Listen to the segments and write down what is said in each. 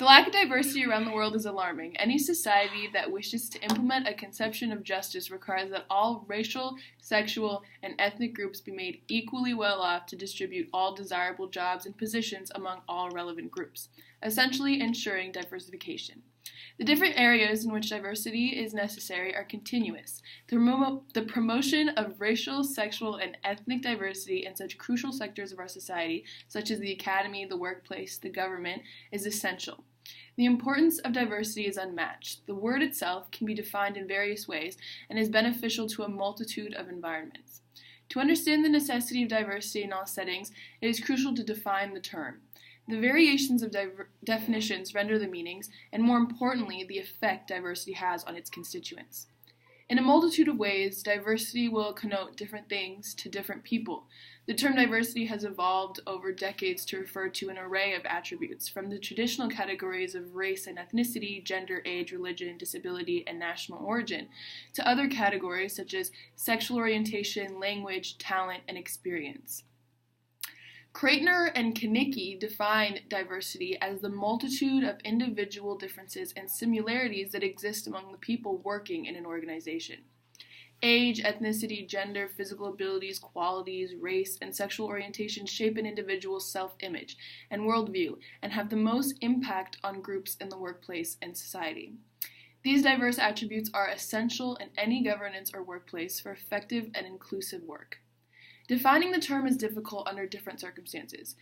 The lack of diversity around the world is alarming. Any society that wishes to implement a conception of justice requires that all racial, sexual, and ethnic groups be made equally well off to distribute all desirable jobs and positions among all relevant groups, essentially ensuring diversification. The different areas in which diversity is necessary are continuous. The promotion of racial, sexual, and ethnic diversity in such crucial sectors of our society, such as the academy, the workplace, the government, is essential. The importance of diversity is unmatched. The word itself can be defined in various ways and is beneficial to a multitude of environments. To understand the necessity of diversity in all settings, it is crucial to define the term. The variations of definitions render the meanings, and more importantly, the effect diversity has on its constituents. In a multitude of ways, diversity will connote different things to different people. The term diversity has evolved over decades to refer to an array of attributes, from the traditional categories of race and ethnicity, gender, age, religion, disability, and national origin, to other categories such as sexual orientation, language, talent, and experience. Kreitner and Kanicki define diversity as the multitude of individual differences and similarities that exist among the people working in an organization. Age, ethnicity, gender, physical abilities, qualities, race, and sexual orientation shape an individual's self-image and worldview and have the most impact on groups in the workplace and society. These diverse attributes are essential in any governance or workplace for effective and inclusive work. Defining the term is difficult under different circumstances.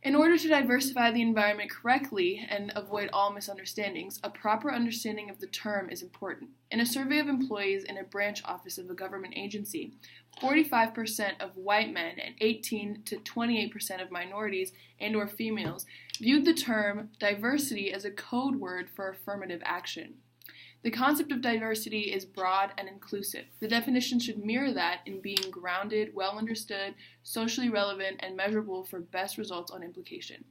In order to diversify the environment correctly and avoid all misunderstandings, a proper understanding of the term is important. In a survey of employees in a branch office of a government agency, 45% of white men and 18 to 28% of minorities and/or females viewed the term diversity as a code word for affirmative action. The concept of diversity is broad and inclusive. The definition should mirror that in being grounded, well understood, socially relevant, and measurable for best results on implication.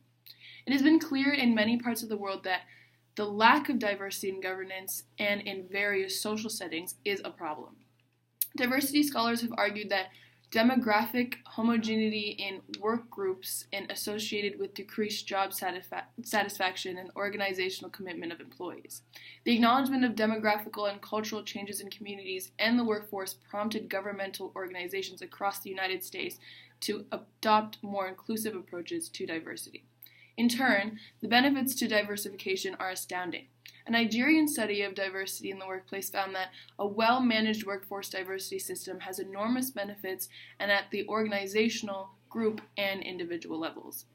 It has been clear in many parts of the world that the lack of diversity in governance and in various social settings is a problem. Diversity scholars have argued that demographic homogeneity in work groups and associated with decreased job satisfaction and organizational commitment of employees. The acknowledgement of demographical and cultural changes in communities and the workforce prompted governmental organizations across the United States to adopt more inclusive approaches to diversity. In turn, the benefits to diversification are astounding. A Nigerian study of diversity in the workplace found that a well-managed workforce diversity system has enormous benefits and at the organizational, group, and individual levels.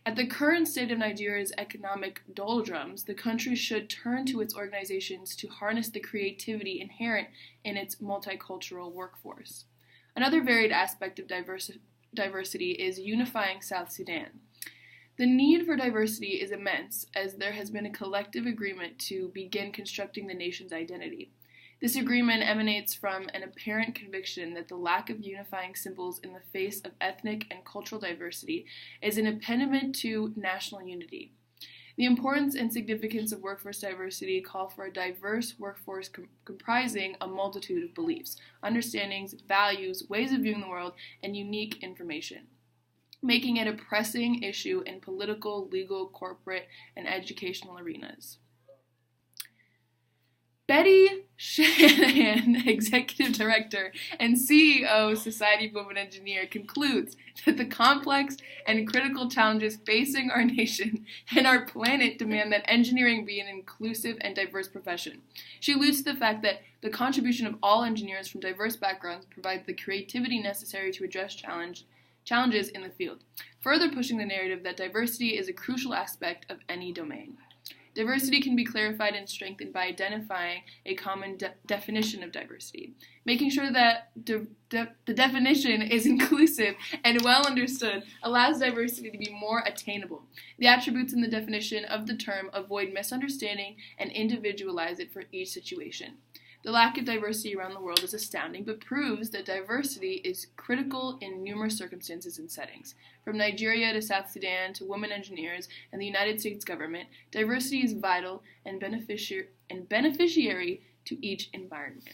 At the current state of Nigeria's economic doldrums, the country should turn to its organizations to harness the creativity inherent in its multicultural workforce. Another varied aspect of diversity is unifying South Sudan. The need for diversity is immense, as there has been a collective agreement to begin constructing the nation's identity. This agreement emanates from an apparent conviction that the lack of unifying symbols in the face of ethnic and cultural diversity is an impediment to national unity. The importance and significance of workforce diversity call for a diverse workforce comprising a multitude of beliefs, understandings, values, ways of viewing the world, and unique information, making it a pressing issue in political, legal, corporate, and educational arenas. Betty Shanahan, Executive Director and CEO of Society of Women Engineers, concludes that the complex and critical challenges facing our nation and our planet demand that engineering be an inclusive and diverse profession. She alludes to the fact that the contribution of all engineers from diverse backgrounds provides the creativity necessary to address challenges in the field, further pushing the narrative that diversity is a crucial aspect of any domain. Diversity can be clarified and strengthened by identifying a common definition of diversity. Making sure that the definition is inclusive and well understood allows diversity to be more attainable. The attributes in the definition of the term avoid misunderstanding and individualize it for each situation. The lack of diversity around the world is astounding, but proves that diversity is critical in numerous circumstances and settings. From Nigeria to South Sudan to women engineers and the United States government, diversity is vital and beneficiary to each environment.